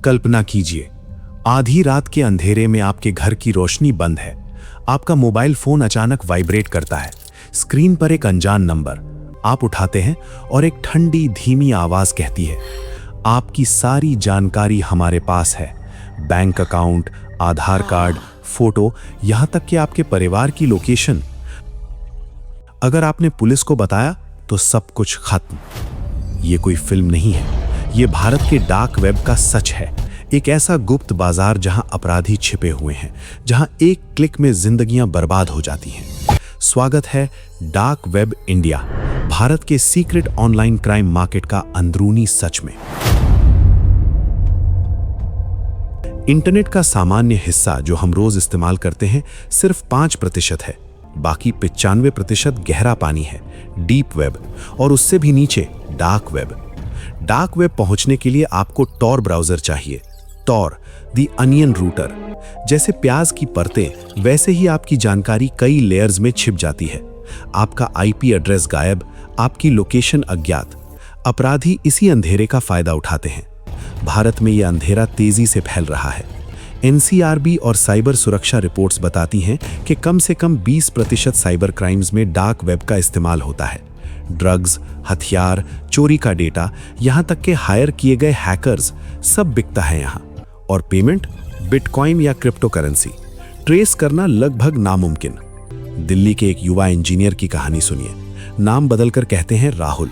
कल्पना कीजिए, आधी रात के अंधेरे में आपके घर की रोशनी बंद है। आपका मोबाइल फोन अचानक वाइब्रेट करता है। स्क्रीन पर एक अनजान नंबर। आप उठाते हैं और एक ठंडी धीमी आवाज कहती है, आपकी सारी जानकारी हमारे पास है। बैंक अकाउंट, आधार कार्ड, फोटो, यहां तक कि आपके परिवार की लोकेशन। अगर आपने पुलिस को बताया तो सब कुछ खत्म। ये कोई फिल्म नहीं है, ये भारत के डार्क वेब का सच है। एक ऐसा गुप्त बाजार जहां अपराधी छिपे हुए हैं, जहां एक क्लिक में जिंदगियां बर्बाद हो जाती हैं। स्वागत है डार्क वेब इंडिया, भारत के सीक्रेट ऑनलाइन क्राइम मार्केट का अंदरूनी सच में। इंटरनेट का सामान्य हिस्सा जो हम रोज इस्तेमाल करते हैं सिर्फ 5% है। बाकी 95% गहरा पानी है, डीप वेब, और उससे भी नीचे डार्क वेब। डार्क वेब पहुंचने के लिए आपको टॉर ब्राउजर चाहिए। Tor, the onion router. जैसे प्याज की परतें, वैसे ही आपकी जानकारी कई लेयर्स में छिप जाती है। आपका आईपी एड्रेस गायब, आपकी लोकेशन अज्ञात। अपराधी इसी अंधेरे का फायदा उठाते हैं। भारत में यह अंधेरा तेजी से फैल रहा है। एनसीआरबी और साइबर सुरक्षा रिपोर्ट्स बताती हैं कि कम से कम 20% साइबर क्राइम्स में डार्क वेब का इस्तेमाल होता है। ड्रग्स, हथियार, चोरी का डेटा, यहां तक कि हायर किए गए हैकर्स, सब बिकता है यहां। और पेमेंट, बिटकॉइन या क्रिप्टो करेंसी, ट्रेस करना लगभग नामुमकिन। दिल्ली के एक युवा इंजीनियर की कहानी सुनिए। नाम बदलकर कहते हैं राहुल।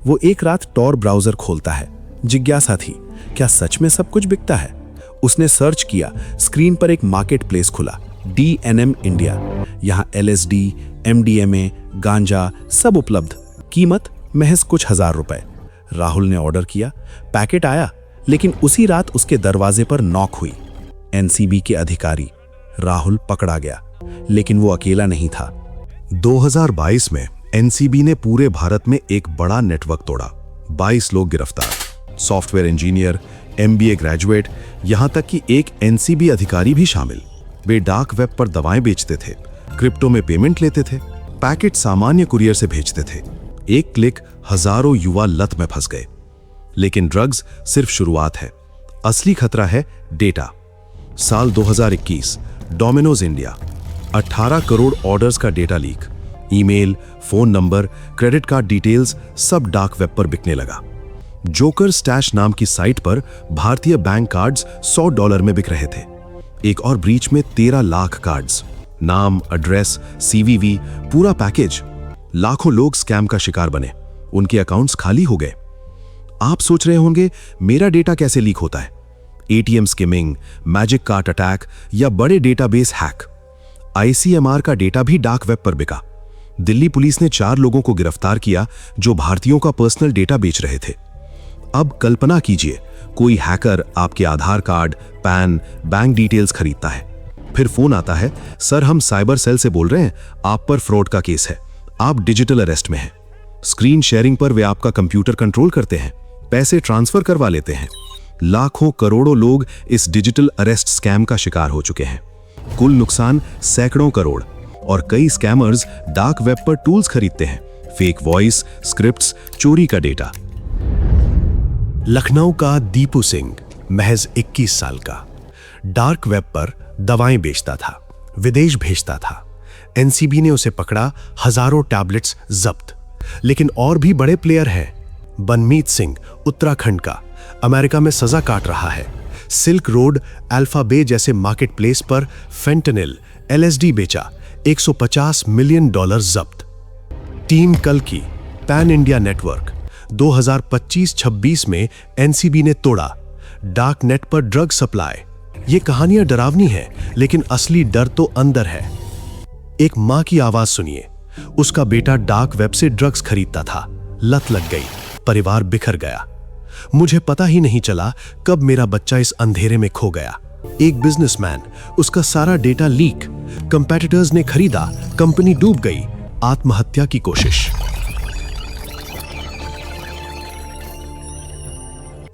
वो एक रात टॉर ब्राउजर खोलता है। जिज्ञासा थी, क्या सच में सब कुछ बिकता है? उसने सर्च किया। स्क्रीन पर एक मार्केट प्लेस खुला, DNM इंडिया। यहां LSD, MDMA, गांजा सब उपलब्ध। कीमत महज कुछ ₹1000। राहुल ने ऑर्डर किया। पैकेट आया, लेकिन उसी रात उसके दरवाजे पर नॉक हुई। NCB के अधिकारी। राहुल पकड़ा गया, लेकिन वो अकेला नहीं था। 2022 में NCB ने पूरे भारत में एक बड़ा नेटवर्क तोड़ा। 22 लोग गिरफ्तार, सॉफ्टवेयर इंजीनियर, MBA ग्रेजुएट, यहां तक कि एक NCB अधिकारी भी शामिल। वे डार्क वेब पर दवाएं बेचते थे, क्रिप्टो में पेमेंट लेते थे, पैकेट सामान्य कुरियर से भेजते थे। एक क्लिक, हजारों युवा लत में फंस गए। लेकिन ड्रग्स सिर्फ शुरुआत है। असली खतरा है डेटा। साल 2021, डोमिनोज इंडिया, 18 करोड़ ऑर्डर्स का data leak. Email, phone number, credit card details सब डार्क वेब पर बिकने लगा। जोकर स्टैश नाम की साइट पर भारतीय बैंक कार्ड्स $100 में बिक रहे थे। एक और ब्रीच में 13 लाख कार्ड्स, नाम, एड्रेस, CVV, पूरा पैकेज। लाखों लोग स्कैम का शिकार बने, उनके अकाउंट्स खाली हो गए। आप सोच रहे होंगे, मेरा डेटा कैसे लीक होता है? ATM skimming, magic cart attack या बड़े डेटाबेस हैक। ICMR का डेटा भी डार्क वेब पर बिका। दिल्ली पुलिस ने 4 लोगों को गिरफ्तार किया जो भारतीयों का पर्सनल डेटा बेच रहे थे। अब कल्पना कीजिए, कोई हैकर आपके आधार कार्ड, पैन, बैंक डिटेल्स खरीदता है। फिर फोन आता है, सर हम साइबर सेल से बोल रहे हैं, आप पर फ्रॉड का केस है, आप डिजिटल अरेस्ट में हैं। स्क्रीन शेयरिंग पर वे आपका कंप्यूटर कंट्रोल करते हैं, पैसे ट्रांसफर करवा लेते हैं। लाखों करोड़ों लोग इस डिजिटल अरेस्ट स्कैम का शिकार हो चुके हैं। कुल नुकसान सैकड़ों करोड़। और कई स्कैमर्स डार्क वेब पर टूल्स खरीदते हैं, फेक वॉइस, स्क्रिप्ट्स, चोरी का डेटा। लखनऊ का दीपू सिंह महज 21 साल का डार्क वेब पर दवाएं बेचता था, विदेश भेजता था। NCB ने उसे पकड़ा, हजारों टैबलेट्स जब्त। लेकिन और भी बड़े प्लेयर हैं। बनमीत सिंह उत्तराखंड का अमेरिका में सजा काट रहा है। सिल्क रोड, अल्फाबे जैसे मार्केट प्लेस पर फेंटनिल, LSD बेचा, $150 मिलियन जब्त। टीम कल्कि, पैन इंडिया नेटवर्क, 2025-26 में NCB ने तोड़ा। डार्क नेट पर ड्रग सप्लाई। ये कहानियां डरावनी हैं, लेकिन असली डर तो अंदर है। एक मां की आवाज सुनिए। उसका बेटा डार्क वेब से ड्रग्स खरीदता था, लत लग गई, परिवार बिखर गया। मुझे पता ही नहीं चला कब मेरा बच्चा इस अंधेरे में खो गया। एक बिजनेसमैन, उसका सारा डेटा लीक, कंपेटिटर्स ने खरीदा, कंपनी डूब गई, आत्महत्या की कोशिश।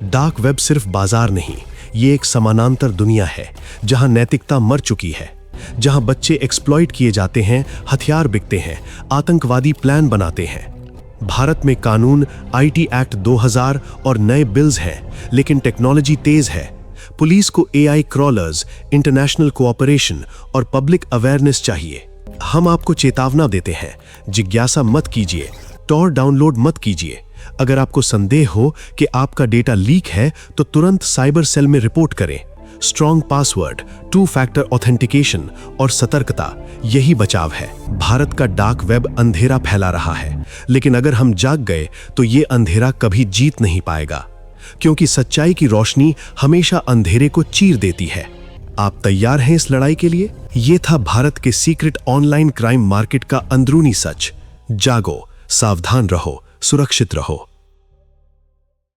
डार्क वेब सिर्फ बाजार नहीं, ये एक समानांतर दुनिया है जहां नैतिकता मर चुकी है, जहां बच्चे एक्सप्लॉइट किए जाते हैं, हथियार बिकते हैं, आतंकवादी प्लान बनाते हैं। भारत में कानून, IT एक्ट 2000 और नए बिल्स हैं, लेकिन टेक्नोलॉजी तेज है। पुलिस को एआई क्रॉलर्स, इंटरनेशनल कोऑपरेशन और पब्लिक अवेयरनेस चाहिए। हम आपको चेतावना देते हैं, जिज्ञासा मत कीजिए, टॉर डाउनलोड मत कीजिए। अगर आपको संदेह हो कि आपका डेटा लीक है तो तुरंत साइबर सेल में रिपोर्ट करें। स्ट्रॉन्ग पासवर्ड, 2 फैक्टर ऑथेंटिकेशन और सतर्कता, यही बचाव है। भारत का डार्क वेब अंधेरा फैला रहा है, लेकिन अगर हम जाग गए तो ये अंधेरा कभी जीत नहीं पाएगा, क्योंकि सच्चाई की रोशनी हमेशा अंधेरे को चीर देती है। आप तैयार हैं इस लड़ाई के लिए? ये था भारत के सीक्रेट ऑनलाइन क्राइम मार्केट का अंदरूनी सच। जागो, सावधान रहो, सुरक्षित रहो।